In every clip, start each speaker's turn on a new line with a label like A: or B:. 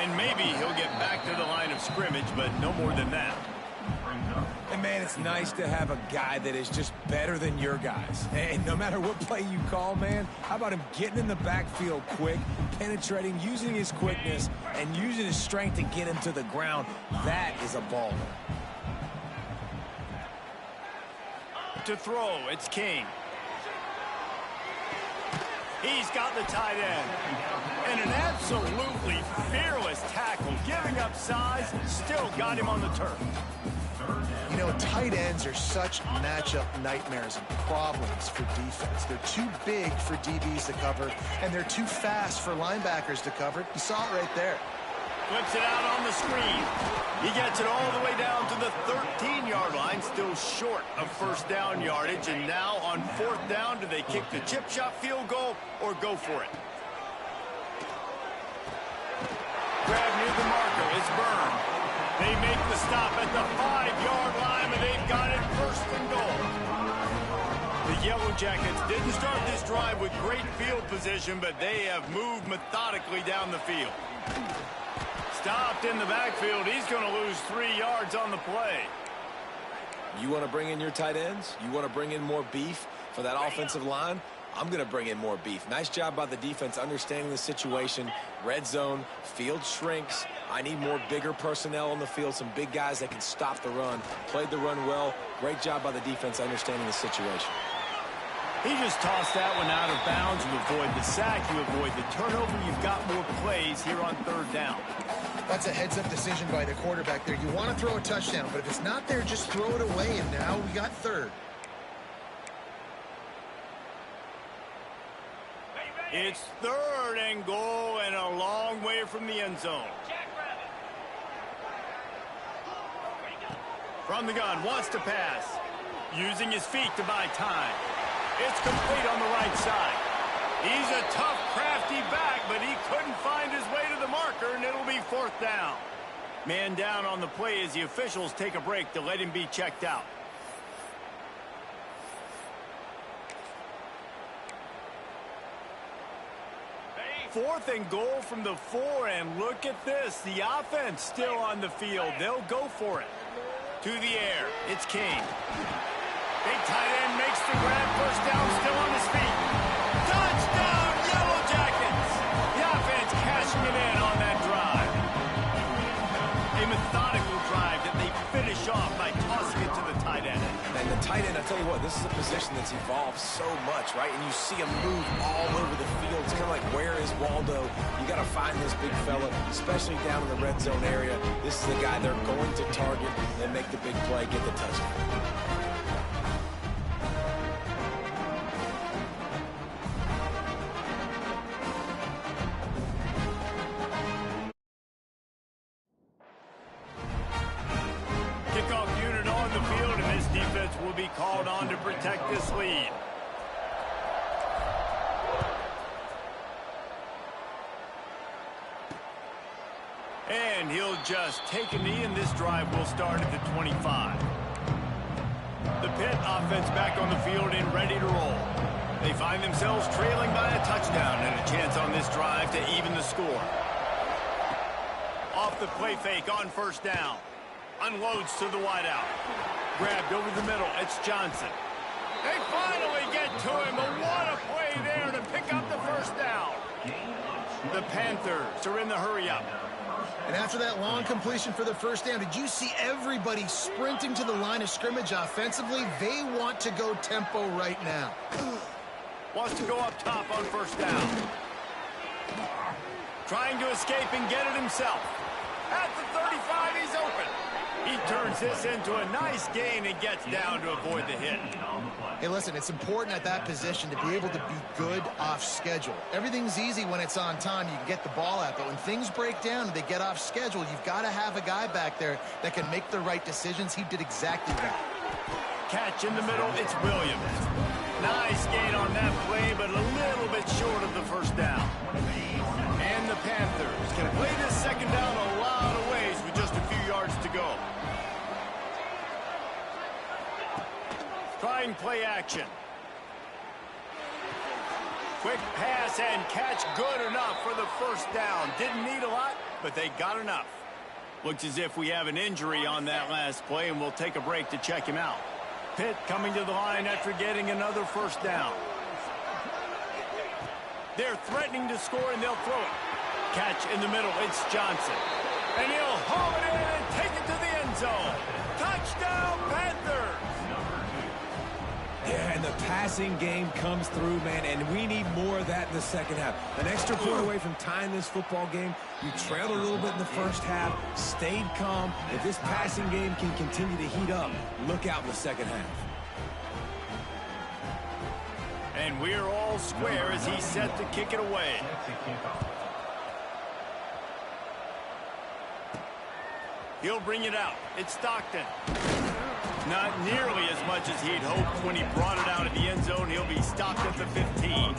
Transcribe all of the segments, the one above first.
A: And maybe he'll get back to the line of scrimmage, but no more than that.
B: And, man, it's nice to have a guy that is just better than your guys. And no matter what play you call, man, how about him getting in the backfield quick, penetrating, using his quickness, and using his strength to get him to the ground? That is a baller.
A: To throw, it's King. He's got the tight end. And an absolutely fearless tackle, giving up size, still got him on the turf.
C: You know, tight ends are such matchup nightmares and problems for defense. They're too big for DBs to cover, and they're too fast for linebackers to cover. You saw it right there.
A: Flips it out on the screen. He gets it all the way down to the 13-yard line, still short of first down yardage. And now on fourth down, do they kick the chip shot field goal or go for it? Grab near the marker. It's Byrne. They make the stop at the 5-yard line, and they've got it first and goal. The Yellow Jackets didn't start this drive with great field position, but they have moved methodically down the field. Stopped in the backfield. He's going to lose 3 yards on the play.
B: You want to bring in your tight ends? You want to bring in more beef for that offensive line? I'm going to bring in more beef. Nice job by the defense understanding the situation. Red zone, field shrinks. I need more bigger personnel on the field, some big guys that can stop the run. Played the run well. Great job by the defense understanding the situation.
A: He just tossed that one out of bounds. You avoid the sack, you avoid the turnover. You've got more plays here on third down.
C: That's a heads-up decision by the quarterback there. You want to throw a touchdown, but if it's not there, just throw it away, and now we got third.
A: It's third and goal and a long way from the end zone. From the gun, wants to pass. Using his feet to buy time. It's complete on the right side. He's a tough, crafty back, but he couldn't find his way to the marker, and it'll be fourth down. Man down on the play as the officials take a break to let him be checked out. Fourth and goal from the 4, and look at this. The offense still on the field. They'll go for it. To the air, it's King. Big tight end makes the grab, first down, still on his feet. Touchdown, Yellow Jackets! The offense cashing it in on that drive. A methodical drive that they finish off by tossing it to the tight end.
B: And the tight end, I tell you what, this is a position that's evolved so much, right? And you see him move all over the field. It's kind of like, where is Waldo? You got to find this big fella, especially down in the red zone area. This is the guy they're going to target and make the big play, get the touchdown.
A: Kickoff unit on the field, and this defense will be called on to protect this lead. And he'll just take a knee, and this drive will start at the 25. The Pitt offense back on the field and ready to roll. They find themselves trailing by a touchdown and a chance on this drive to even the score. Off the play fake on first down. Unloads to the wideout. Grabbed over the middle. It's Johnson. They finally get to him, but what a play there to pick up the first down. The Panthers are in the hurry-up.
C: And after that long completion for the first down, did you see everybody sprinting to the line of scrimmage offensively? They want to go tempo right now.
A: Wants to go up top on first down. Trying to escape and get it himself. At the 35, he's open. He turns this into a nice gain and gets down to avoid the hit.
C: Hey, listen, it's important at that position to be able to be good off schedule. Everything's easy when it's on time. You can get the ball out. But when things break down and they get off schedule, you've got to have a guy back there that can make the right decisions. He did exactly that.
A: Catch in the middle, it's Williams. Nice gain on that play, but a little bit short of the first down. And the Panthers can play this second down a lot of ways with just a few yards to go. Trying play action. Quick pass and catch good enough for the first down. Didn't need a lot, but they got enough. Looks as if we have an injury on that last play, and we'll take a break to check him out. Pitt coming to the line after getting another first down. They're threatening to score, and they'll throw it. Catch in the middle. It's Johnson. And he'll haul it in and take it to the end zone. Touchdown, Panthers!
B: Yeah, and the passing game comes through, man, and we need more of that in the second half. An extra point away from tying this football game. You trailed a little bit in the first half, stayed calm. If this passing game can continue to heat up, look out in the second half.
A: And we're all square as he's set to kick it away. He'll bring it out. It's Stockton. Not nearly as much as he'd hoped when he brought it out of the end zone. He'll be stopped at the 15.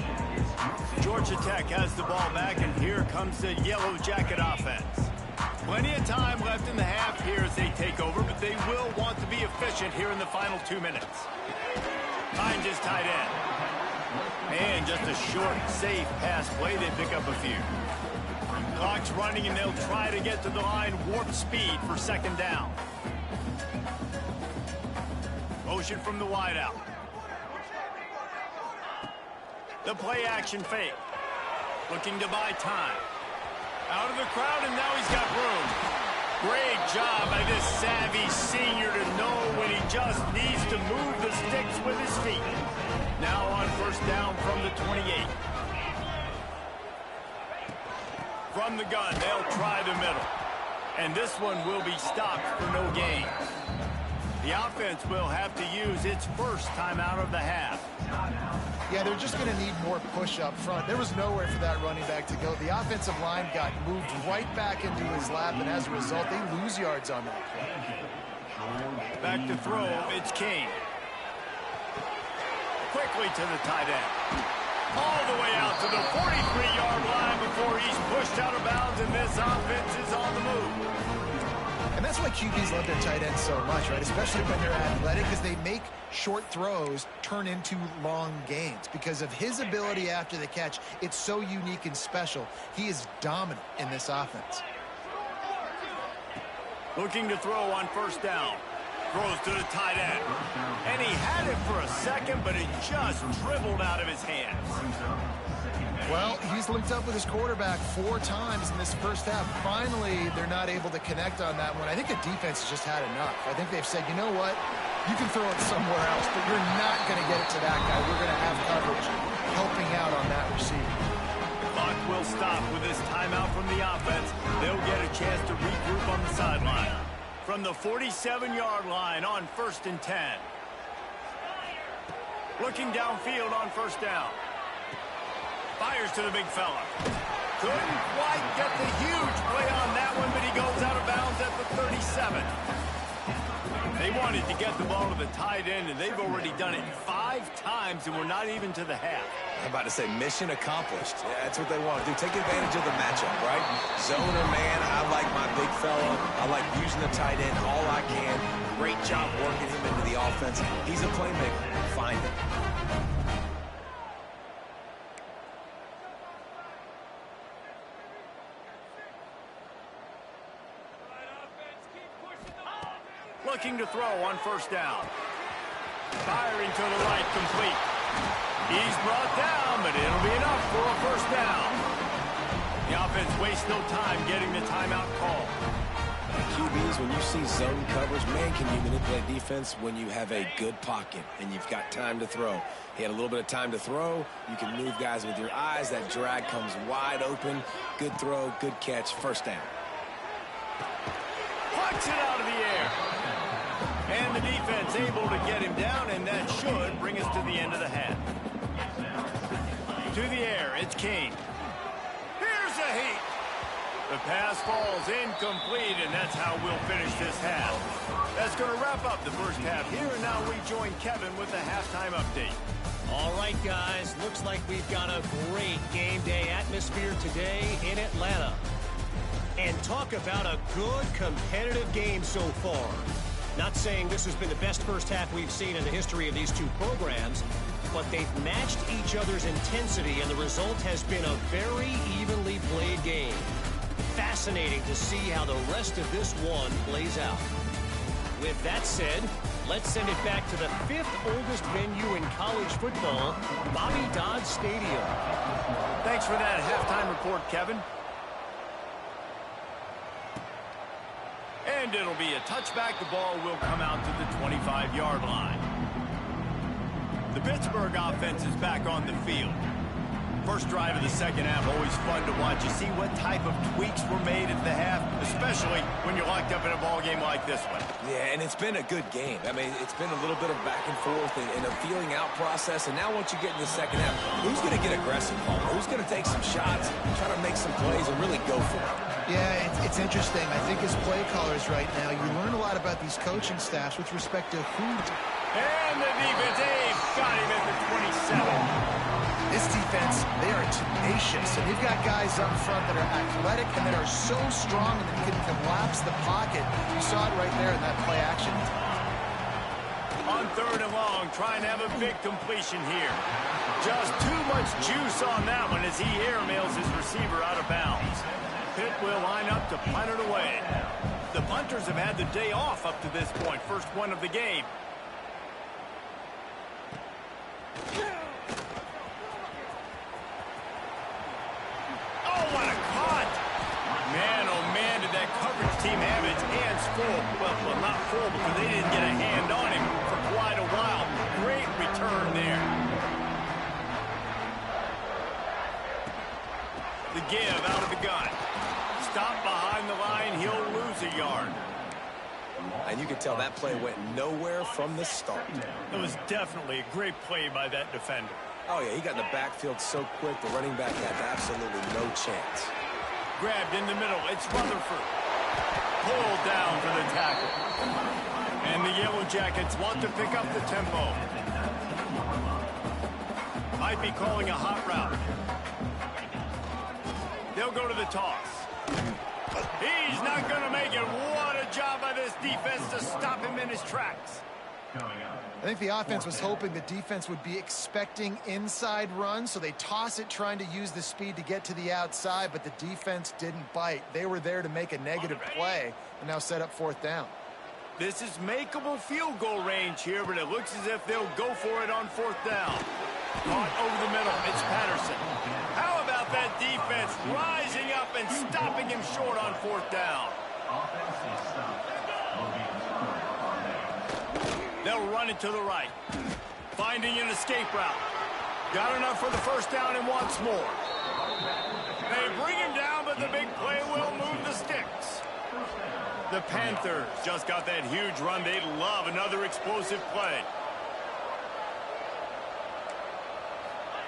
A: Georgia Tech has the ball back, and here comes the Yellow Jacket offense. Plenty of time left in the half here as they take over, but they will want to be efficient here in the final 2 minutes. Finds his tight end. And just a short, safe pass play. They pick up a few. Clock's running, and they'll try to get to the line warp speed for second down. Motion from the wideout. The play action fake. Looking to buy time. Out of the crowd, and now he's got room. Great job by this savvy senior to know when he just needs to move the sticks with his feet. Now on first down from the 28. From the gun, they'll try the middle. And this one will be stopped for no gain. The offense will have to use its first timeout of the half.
C: Yeah, they're just going to need more push up front. There was nowhere for that running back to go. The offensive line got moved right back into his lap, and as a result, they lose yards on that play.
A: Back to throw, it's King. Quickly to the tight end. All the way out to the 43-yard line before he's pushed out of bounds, and this offense is on the move.
C: And that's why QBs love their tight ends so much, right? Especially when they're athletic, because they make short throws turn into long gains. Because of his ability after the catch, it's so unique and special. He is dominant in this offense.
A: Looking to throw on first down. Throws to the tight end. And he had it for a second, but it just dribbled out of his hands.
C: Well, he's linked up with his quarterback 4 times in this first half. Finally, they're not able to connect on that one. I think the defense has just had enough. I think they've said, you know what? You can throw it somewhere else, but you're not going to get it to that guy. We're going to have coverage helping out on that receiver.
A: Clock will stop with this timeout from the offense. They'll get a chance to regroup on the sideline. From the 47-yard line on 1st and 10. Looking downfield on first down. Fires to the big fella. Couldn't quite get the huge play on that one, but he goes out of bounds at the 37. They wanted to get the ball to the tight end, and they've already done it 5 times, and we're not even to the half.
B: I'm about to say mission accomplished. Yeah, that's what they want to do. Take advantage of the matchup, right? Zone or man, I like my big fella. I like using the tight end all I can. Great job working him into the offense. He's a playmaker. Find him.
A: Looking to throw on first down. Firing to the right, complete. He's brought down, but it'll be enough for a first down. The offense wastes no time getting the timeout call.
B: QBs, when you see zone coverage, man, can you manipulate defense when you have a good pocket and you've got time to throw. He had a little bit of time to throw. You can move guys with your eyes. That drag comes wide open. Good throw, good catch, first down.
A: Plucks it out of the air. And the defense able to get him down, and that should bring us to the end of the half. To the air, it's King. Here's a heat. The pass falls incomplete, and that's how we'll finish this half. That's going to wrap up the first half here, and now we join Kevin with the halftime update.
D: All right, guys, looks like we've got a great game day atmosphere today in Atlanta. And talk about a good competitive game so far. Not saying this has been the best first half we've seen in the history of these two programs, but they've matched each other's intensity, and the result has been a very evenly played game. fascinating to see how the rest of this one plays out. With that said, let's send it back to the 5th oldest venue in college football, Bobby Dodd Stadium.
A: Thanks for that halftime report, Kevin. And it'll be a touchback. The ball will come out to the 25-yard line. The Pittsburgh offense is back on the field. First drive of the second half, always fun to watch. You see what type of tweaks were made at the half, especially when you're locked up in a ball game like this one.
B: Yeah, and it's been a good game. I mean, it's been a little bit of back and forth and a feeling out process. And now once you get in the second half, who's going to get aggressive, Paul? Who's going to take some shots, try to make some plays, and really go for it?
C: Yeah, it's interesting. I think as play callers right now, you learn a lot about these coaching staffs with respect to who...
A: And the defense, Dave, got him at the 27.
C: This defense, they are tenacious, and they've got guys up front that are athletic and that are so strong and that can collapse the pocket. You saw it right there in that play action.
A: On 3rd and long, trying to have a big completion here. Just too much juice on that one as he airmails his receiver out of bounds. Pitt will line up to punt it away. The punters have had the day off up to this point. First one of the game. Oh, what a cut! Man, oh man, did that coverage team have its hands full. Well, not full because they didn't get a hand on him for quite a while. Great return there. The give out of the gun. Stop behind the line, he'll lose a yard.
B: And you can tell that play went nowhere from the start.
A: It was definitely a great play by that defender.
B: Oh, yeah, he got in the backfield so quick, the running back had absolutely no chance.
A: Grabbed in the middle, it's Rutherford. Pulled down for the tackle. And the Yellow Jackets want to pick up the tempo. Might be calling a hot route. They'll go to the toss. He's not going to make it. What a job by this defense to stop him in his tracks.
C: I think the offense was hoping the defense would be expecting inside runs, so they toss it trying to use the speed to get to the outside, but the defense didn't bite. They were there to make a negative play and now set up 4th down.
A: This is makeable field goal range here, but it looks as if they'll go for it on 4th down. Caught over the middle. It's Patterson. How about that defense rising up and stopping him short on 4th down? They'll run it to the right. Finding an escape route. Got enough for the first down and wants more. They bring him down, but the big play will move the sticks. The Panthers just got that huge run. They'd love another explosive play.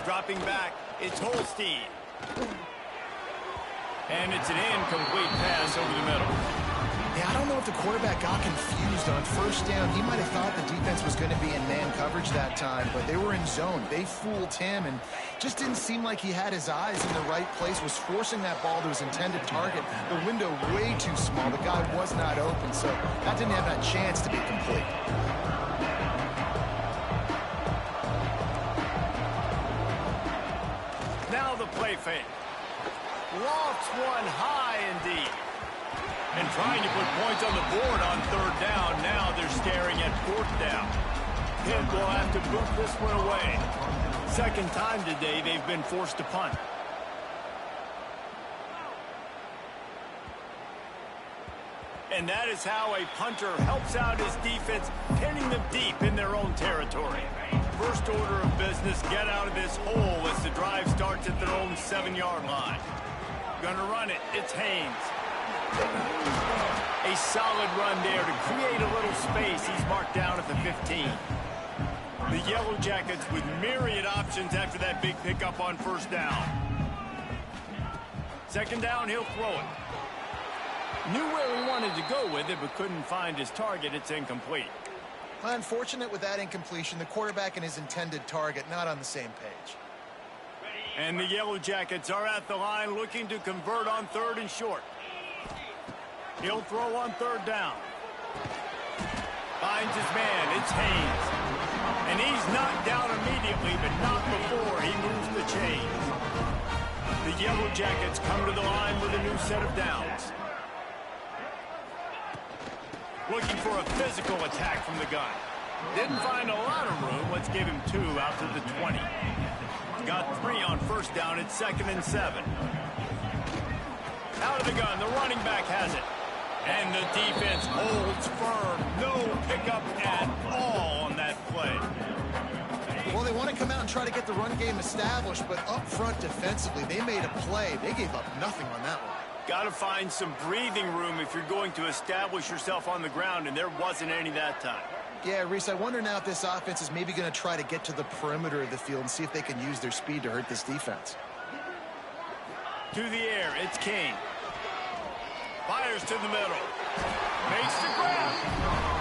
A: Dropping back, it's Holstein. And it's an incomplete pass over the middle.
C: Yeah, I don't know if the quarterback got confused on 1st down. He might have thought the defense was going to be in man coverage that time, but they were in zone. They fooled him and just didn't seem like he had his eyes in the right place, was forcing that ball to his intended target. The window way too small. The guy was not open, so that didn't have that chance to be complete.
A: Now the play fake. Lofts one high and deep. And trying to put points on the board on 3rd down. Now they're staring at 4th down. Pitt will have to boot this one away. Second time today they've been forced to punt. And that is how a punter helps out his defense, pinning them deep in their own territory. First order of business, get out of this hole as the drive starts at their own 7-yard line. Gonna run it, it's Haynes. A solid run there to create a little space. He's marked down at the 15. The Yellow Jackets with myriad options after that big pickup on 1st down. 2nd down, he'll throw it. Knew where he wanted to go with it, but couldn't find his target. It's incomplete.
C: Unfortunate with that incompletion. The quarterback and his intended target not on the same page.
A: And the Yellow Jackets are at the line looking to convert on 3rd and short. He'll throw on 3rd down. Finds his man. It's Haynes. And he's knocked down immediately, but not before he moves the chains. The Yellow Jackets come to the line with a new set of downs. Looking for a physical attack from the gun. Didn't find a lot of room. Let's give him 2 out to the 20. Got 3 on first down. It's 2nd and 7. Out of the gun. The running back has it. And the defense holds firm. No pickup at all on that play.
C: Well, they want to come out and try to get the run game established, but up front defensively, they made a play. They gave up nothing on that one.
A: Got to find some breathing room if you're going to establish yourself on the ground, and there wasn't any that time.
C: Yeah, Reese, I wonder now if this offense is maybe going to try to get to the perimeter of the field and see if they can use their speed to hurt this defense.
A: To the air, it's Kane. Fires to the middle. Makes the grab.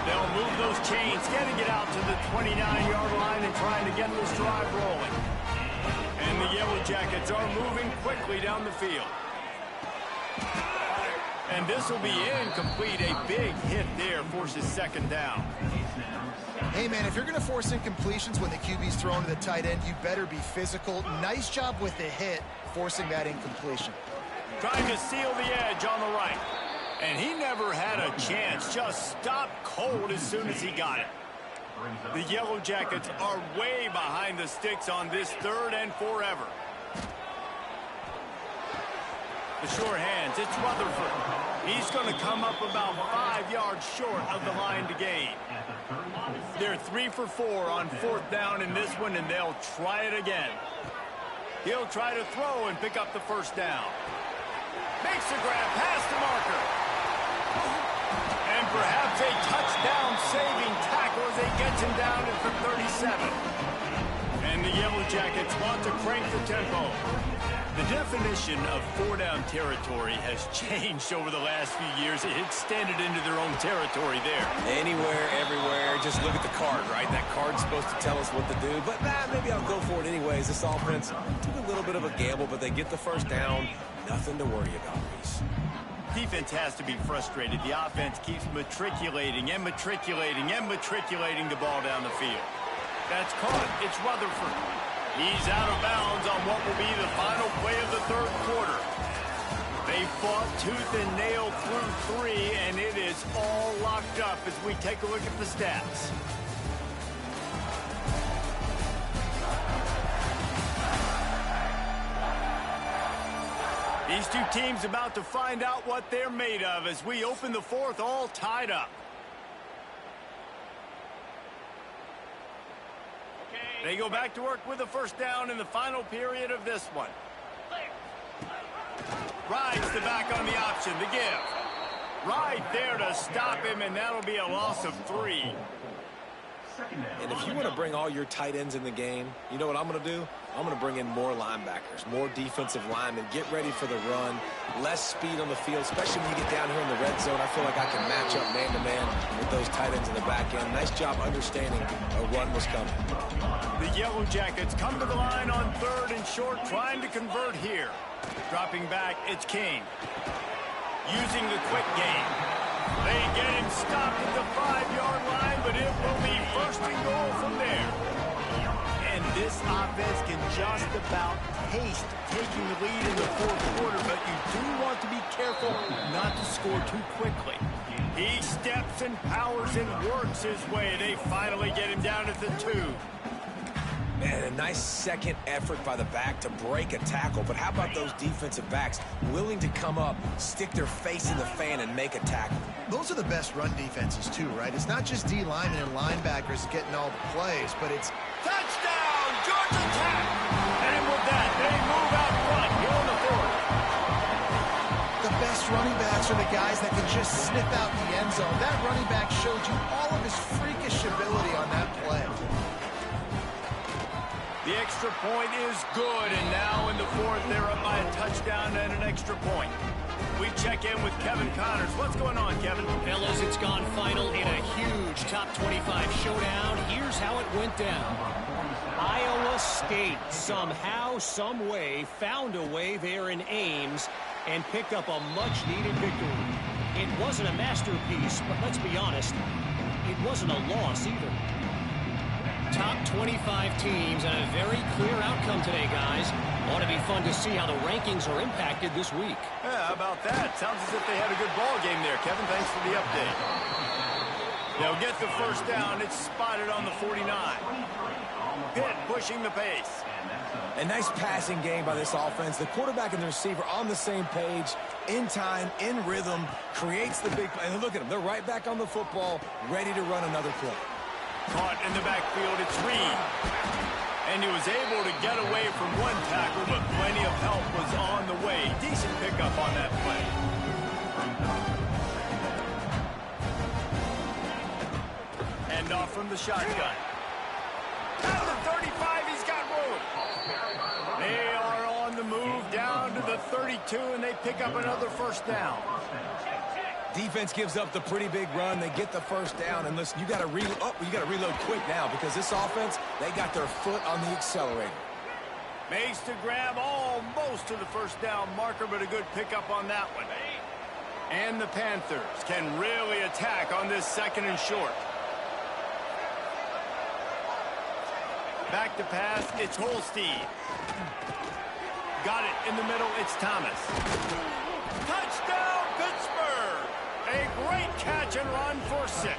A: They'll move those chains, getting it out to the 29-yard line and trying to get this drive rolling. And the Yellow Jackets are moving quickly down the field. And this will be incomplete. A big hit there forces 2nd down.
C: Hey, man, if you're going to force incompletions when the QB's thrown to the tight end, you better be physical. Nice job with the hit, forcing that incompletion.
A: Trying to seal the edge on the right. And he never had a chance. Just stopped cold as soon as he got it. The Yellow Jackets are way behind the sticks on this 3rd and forever. The short hands, it's Rutherford. He's going to come up about 5 yards short of the line to gain. They're 3 for 4 on 4th down in this one, and they'll try it again. He'll try to throw and pick up the 1st down. Makes the grab past the marker. And perhaps a touchdown-saving tackle as he gets him down at the 37. And the Yellow Jackets want to crank the tempo. The definition of 4-down territory has changed over the last few years. It extended into their own territory there.
B: Anywhere, everywhere. Just look at the card, right? That card's supposed to tell us what to do. But maybe I'll go for it anyways. This offense took a little bit of a gamble, but they get the 1st down. Nothing to worry about, Reese.
A: Defense has to be frustrated. The offense keeps matriculating and matriculating and matriculating the ball down the field. That's caught. It's Rutherford. He's out of bounds on what will be the final play of the 3rd quarter. They fought tooth and nail through 3, and it is all locked up as we take a look at the stats. These two teams about to find out what they're made of as we open the 4th all tied up. They go back to work with a 1st down in the final period of this one. Rides the back on the option, the give. Right there to stop him, and that'll be a loss of 3.
B: And if you want to bring all your tight ends in the game, you know what I'm going to do? I'm going to bring in more linebackers, more defensive linemen, get ready for the run, less speed on the field, especially when you get down here in the red zone. I feel like I can match up man-to-man with those tight ends in the back end. Nice job understanding a run was coming.
A: The Yellow Jackets come to the line on 3rd and short, trying to convert here. Dropping back, it's Kane. Using the quick game. They get him stopped at the 5-yard line, but it will be 1st and goal from there. And this offense can just about taste taking the lead in the 4th quarter, but you do want to be careful not to score too quickly. He steps and powers and works his way. They finally get him down at the 2.
B: Man, a nice second effort by the back to break a tackle. But how about those defensive backs willing to come up, stick their face in the fan, and make a tackle?
C: Those are the best run defenses, too, right? It's not just D linemen and linebackers getting all the plays, but it's
A: touchdown, Georgia Tech! And with that, they move out front here in the 4th.
C: The best running backs are the guys that can just snip out the end zone. That running back showed you all of his freakish ability on that play.
A: The extra point is good, and now in the 4th, they're up by a touchdown and an extra point. We check in with Kevin Connors. What's going on, Kevin?
D: Fellas, it's gone final in a huge top 25 showdown. Here's how it went down. Iowa State somehow, some way, found a way there in Ames and picked up a much-needed victory. It wasn't a masterpiece, but let's be honest, it wasn't a loss either. top 25 teams and a very clear outcome today, guys. Ought to be fun to see how the rankings are impacted this week.
A: Yeah, how about that? Sounds as if they had a good ball game there, Kevin. Thanks for the update. They'll get the first down. It's spotted on the 49. Pitt pushing the pace.
B: A nice passing game by this offense. The quarterback and the receiver on the same page, in time, in rhythm, creates the big play. And look at them. They're right back on the football, ready to run another play.
A: Caught in the backfield. It's Reed. And he was able to get away from one tackle, but plenty of help was on the way. Decent pickup on that play. Hand off from the shotgun. At the 35, he's got room. They are on the move down to the 32, and they pick up another first down.
B: Defense gives up the pretty big run. They get the first down, and listen, you got to reload quick now because this offense, they got their foot on the accelerator.
A: Makes the grab almost to the first down marker, but a good pickup on that one. And the Panthers can really attack on this second and short. Back to pass, it's Holstein. Got it in the middle, it's Thomas. Touchdown, Pittsburgh! A great catch and run for 6.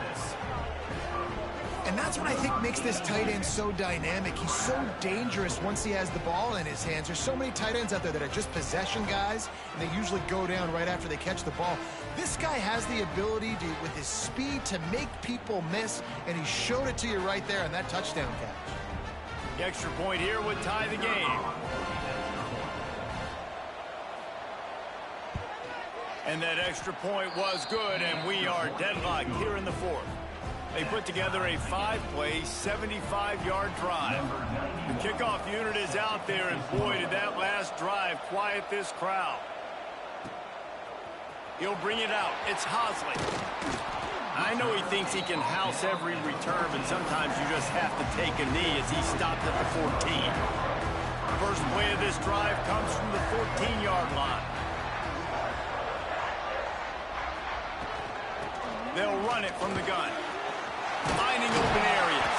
C: And that's what I think makes this tight end so dynamic. He's so dangerous once he has the ball in his hands. There's so many tight ends out there that are just possession guys, and they usually go down right after they catch the ball. This guy has the ability to, with his speed, to make people miss, and he showed it to you right there on that touchdown catch.
A: The extra point here would tie the game. And that extra point was good, and we are deadlocked here in the fourth. They put together a 5-play, 75-yard drive. The kickoff unit is out there, and boy, did that last drive quiet this crowd. He'll bring it out. It's Hosley. I know he thinks he can house every return, but sometimes you just have to take a knee as he stopped at the 14. First play of this drive comes from the 14-yard line. They'll run it from the gun. Finding open areas.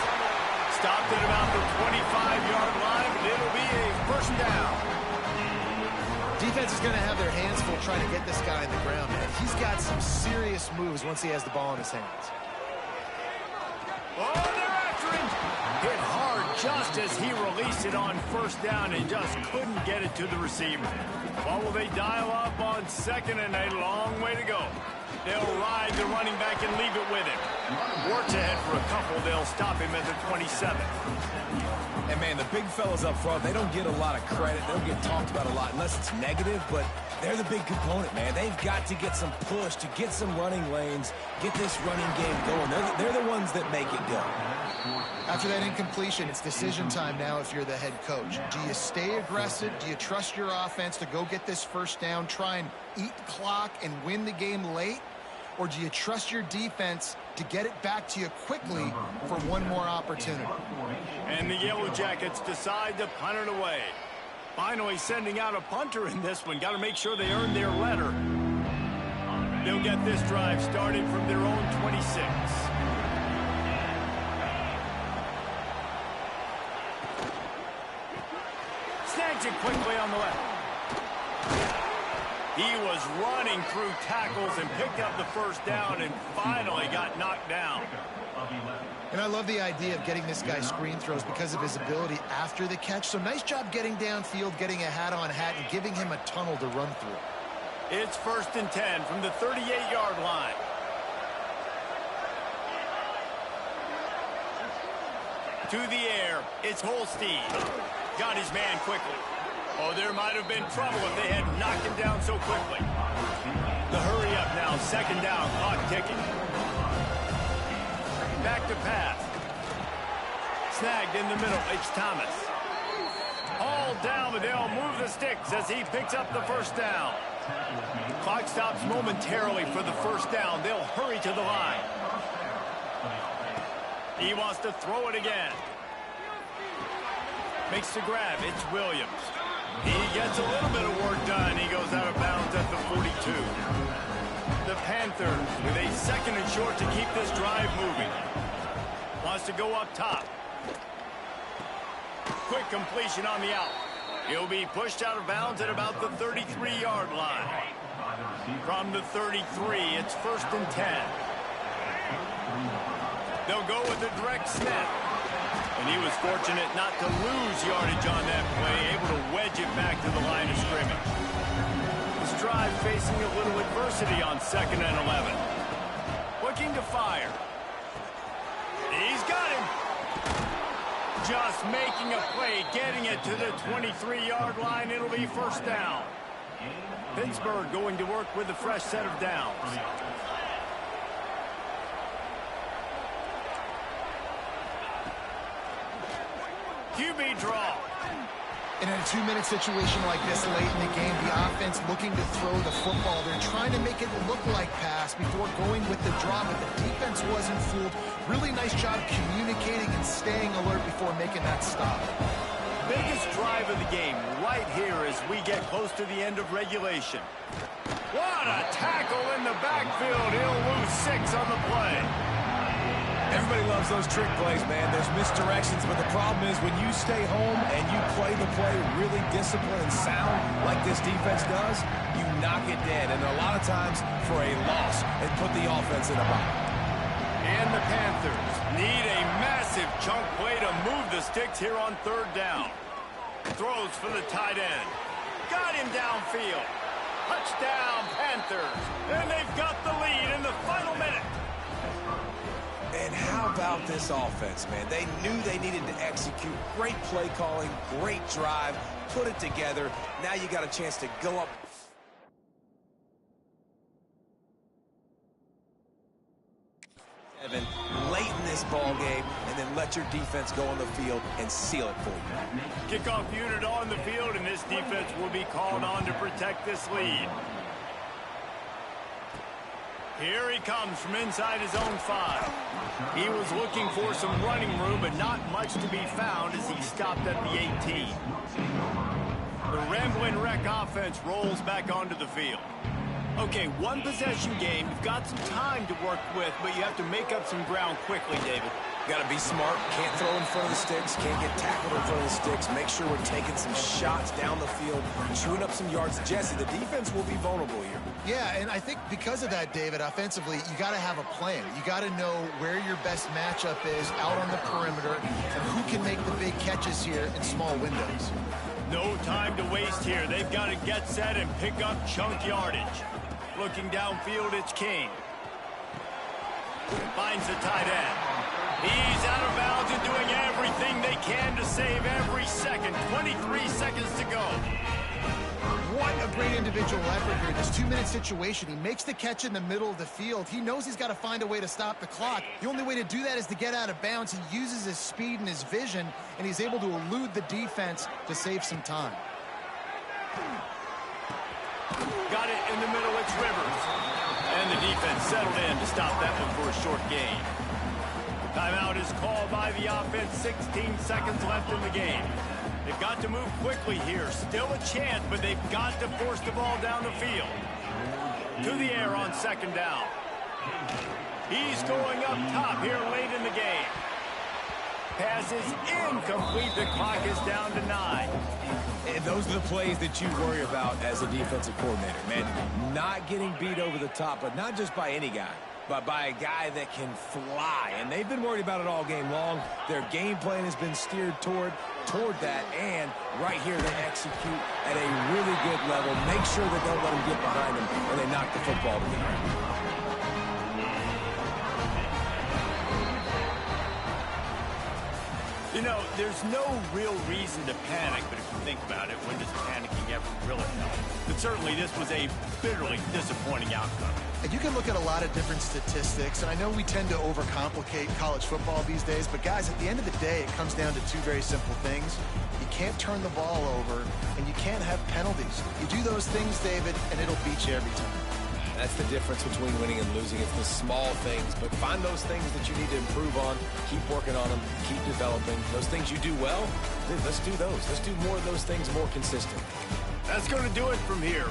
A: Stopped at about the 25-yard line, but it'll be a first down.
C: Defense is going to have their hands full trying to get this guy in the ground, man. He's got some serious moves once he has the ball in his hands.
A: Oh, they're after him. Hit hard just as he released it on first down and just couldn't get it to the receiver. Well, will they dial up on second and a long way to go? They'll ride the running back and leave it with him. Works ahead for a couple. They'll stop him at the 27.
B: And, man, the big fellas up front, they don't get a lot of credit. They don't get talked about a lot unless it's negative, but they're the big component, man. They've got to get some push, to get some running lanes, get this running game going. They're the ones that make it go.
C: After that incompletion, it's decision time now if you're the head coach. Do you stay aggressive? Do you trust your offense to go get this first down, try and eat clock and win the game late? Or do you trust your defense to get it back to you quickly for one more opportunity?
A: And the Yellow Jackets decide to punt it away. Finally sending out a punter in this one. Got to make sure they earn their letter. They'll get this drive started from their own 26. Snags it quickly on the left. He was running through tackles and picked up the first down and finally got knocked down.
C: And I love the idea of getting this guy screen throws because of his ability after the catch. So nice job getting downfield, getting a hat-on-hat, and giving him a tunnel to run through.
A: It's 1st and 10 from the 38-yard line. To the air, it's Holstein. Got his man quickly. Oh, there might have been trouble if they had knocked him down so quickly. The hurry up now, second down, clock ticking. Back to pass. Snagged in the middle, it's Thomas. All down, but they'll move the sticks as he picks up the first down. Clock stops momentarily for the first down. They'll hurry to the line. He wants to throw it again. Makes the grab, it's Williams. He gets a little bit of work done. He goes out of bounds at the 42. The Panthers with a second and short to keep this drive moving. Wants to go up top. Quick completion on the out. He'll be pushed out of bounds at about the 33-yard line. From the 33, it's 1st and 10. They'll go with a direct snap. And he was fortunate not to lose yardage on that play, able to wedge it back to the line of scrimmage. This drive facing a little adversity on 2nd and 11. Looking to fire. He's got him. Just making a play, getting it to the 23-yard line. It'll be 1st down. Pittsburgh going to work with a fresh set of downs. QB draw.
C: In a 2-minute situation like this late in the game, the offense looking to throw the football. They're trying to make it look like pass before going with the draw, but the defense wasn't fooled. Really nice job communicating and staying alert before making that stop.
A: Biggest drive of the game right here as we get close to the end of regulation. What a tackle in the backfield. He'll lose 6 on the play.
B: Everybody loves those trick plays, man. There's misdirections, but the problem is when you stay home and you play the play really disciplined and sound like this defense does, you knock it dead. And a lot of times for a loss, and put the offense in a bind.
A: And the Panthers need a massive chunk play to move the sticks here on 3rd down. Throws for the tight end. Got him downfield. Touchdown, Panthers. And they've got the lead in the final minute.
B: And how about this offense, man? They knew they needed to execute. Great play calling, great drive, put it together. Now you got a chance to go up. Late in this ball game, and then let your defense go on the field and seal it for you.
A: Kickoff unit on the field, and this defense will be called on to protect this lead. Here he comes from inside his own 5. He was looking for some running room, but not much to be found as he stopped at the 18. The Ramblin' Wreck offense rolls back onto the field. Okay, 1-possession game. You've got some time to work with, but you have to make up some ground quickly, David.
B: Got to be smart. Can't throw in front of the sticks. Can't get tackled in front of the sticks. Make sure we're taking some shots down the field, chewing up some yards. Jesse, the defense will be vulnerable here.
C: Yeah, and I think because of that, David, offensively, you got to have a plan. You got to know where your best matchup is out on the perimeter and who can make the big catches here in small windows.
A: No time to waste here. They've got to get set and pick up chunk yardage. Looking downfield, it's King. Finds the tight end. He's out of bounds and doing everything they can to save every second. 23 seconds to go.
C: What a great individual effort here. This 2-minute situation, he makes the catch in the middle of the field. He knows he's got to find a way to stop the clock. The only way to do that is to get out of bounds. He uses his speed and his vision, and he's able to elude the defense to save some time.
A: Got it in the middle, it's Rivers. And the defense settled in to stop that one for a short gain. Timeout is called by the offense. 16 seconds left in the game. They've got to move quickly here. Still a chance, but they've got to force the ball down the field. To the air on 2nd down. He's going up top here late in the game. Pass is incomplete. The clock is down to 9.
B: And those are the plays that you worry about as a defensive coordinator, man. Not getting beat over the top, but not just by any guy, but by a guy that can fly. And they've been worried about it all game long. Their game plan has been steered toward that, and right here they execute at a really good level. Make sure they don't let them get behind them, and they knock the football to the ground.
A: You know, there's no real reason to panic, but if you think about it, when does panicking ever really help? But certainly this was a bitterly disappointing outcome.
C: And you can look at a lot of different statistics, and I know we tend to overcomplicate college football these days, but guys, at the end of the day, it comes down to 2 very simple things. You can't turn the ball over, and you can't have penalties. You do those things, David, and it'll beat you every time.
B: That's the difference between winning and losing. It's the small things, but find those things that you need to improve on. Keep working on them. Keep developing. Those things you do well, let's do those. Let's do more of those things more consistent.
A: That's going to do it from here.